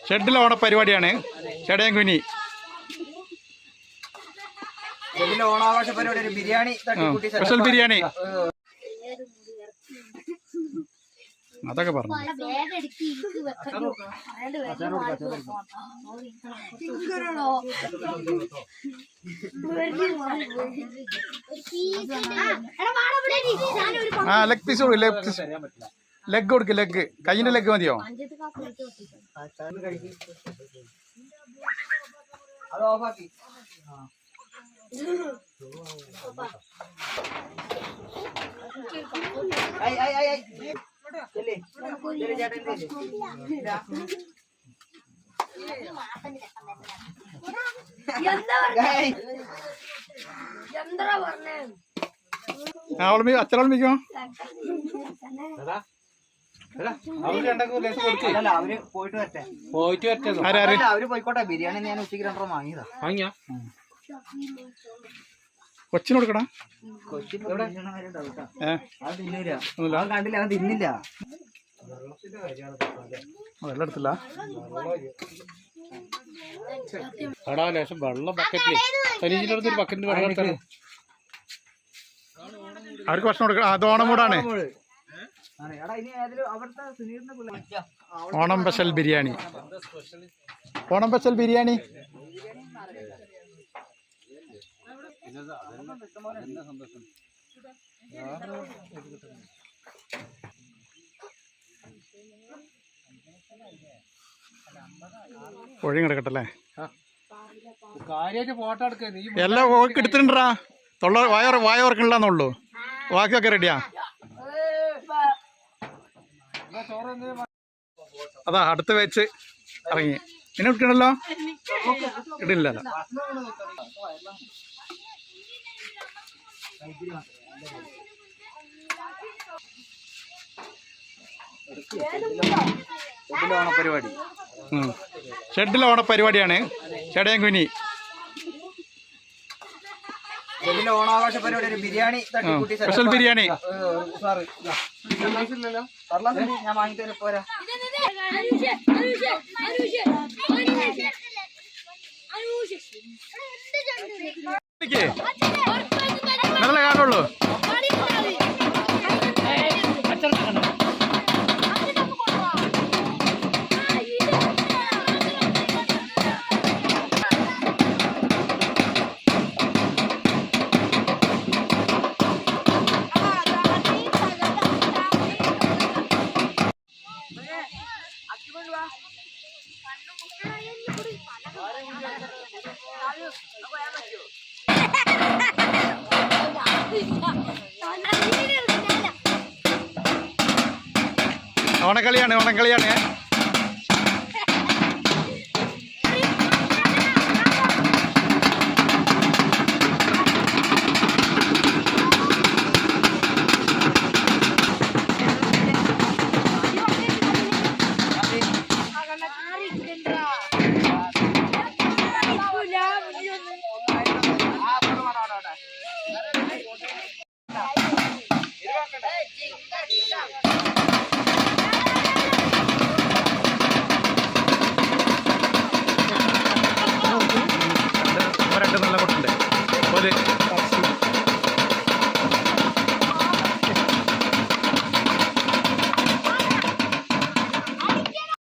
ഷെഡിലെ ഓണപരിപാടിയാണ്. ചടയൻകുനി ഓണാഘോഷ പരിപാടി. ബിരിയാണി, സ്പെഷ്യൽ ബിരിയാണി അതൊക്കെ പറഞ്ഞു. ആ ലെഗ് പീസ് കൊടുക്കും. ലെഗ് കൊടുക്ക്. ലെഗ് കയ്യിന്റെ ലെഗ് മതിയോ? അച്ഛനോളമിക്കോ അവര് പോയിക്കോട്ടെ. ബിരിയാണി ഞാൻ ഉച്ചയ്ക്ക് 2 വാങ്ങിയതാ. കൊച്ചിന് കൊടുക്കടാ. കണ്ടില്ല, അവൻ തിന്നില്ല. വെള്ളം എടുത്തില്ല. വെള്ളം ബക്കറ്റിൽ വെള്ളം അവർക്ക് ഭക്ഷണം കൊടുക്കണം. അത് ഓണം കൂടാണ്. ഓണം സ്പെഷ്യൽ ബിരിയാണി. ഓണം സ്പെഷ്യൽ ബിരിയാണി. ഒഴി കിടക്കട്ടല്ലേ. എല്ലാം എടുത്തിട്ടുണ്ടാ. വായോർക്കണില്ലാന്നുള്ളൂ. ബാക്കിയൊക്കെ റെഡിയാ. അതാ അടുത്ത വെച്ച് ഇറങ്ങി. പിന്നെ ഇട്ടിട്ടുണ്ടല്ലോ. ഇടില്ലല്ലോ. ഷെഡിലെ ഓണപരിപാടിയാണ്. ചടയൻകുനി ഓണാഘോഷ പരിപാടി. ബിരിയാണി, സ്പെഷ്യൽ ബിരിയാണി. ഞാൻ വാങ്ങിത്തരാം. പോരാ നല്ല കാണുള്ളൂ. ഓണക്കളിയാണ്.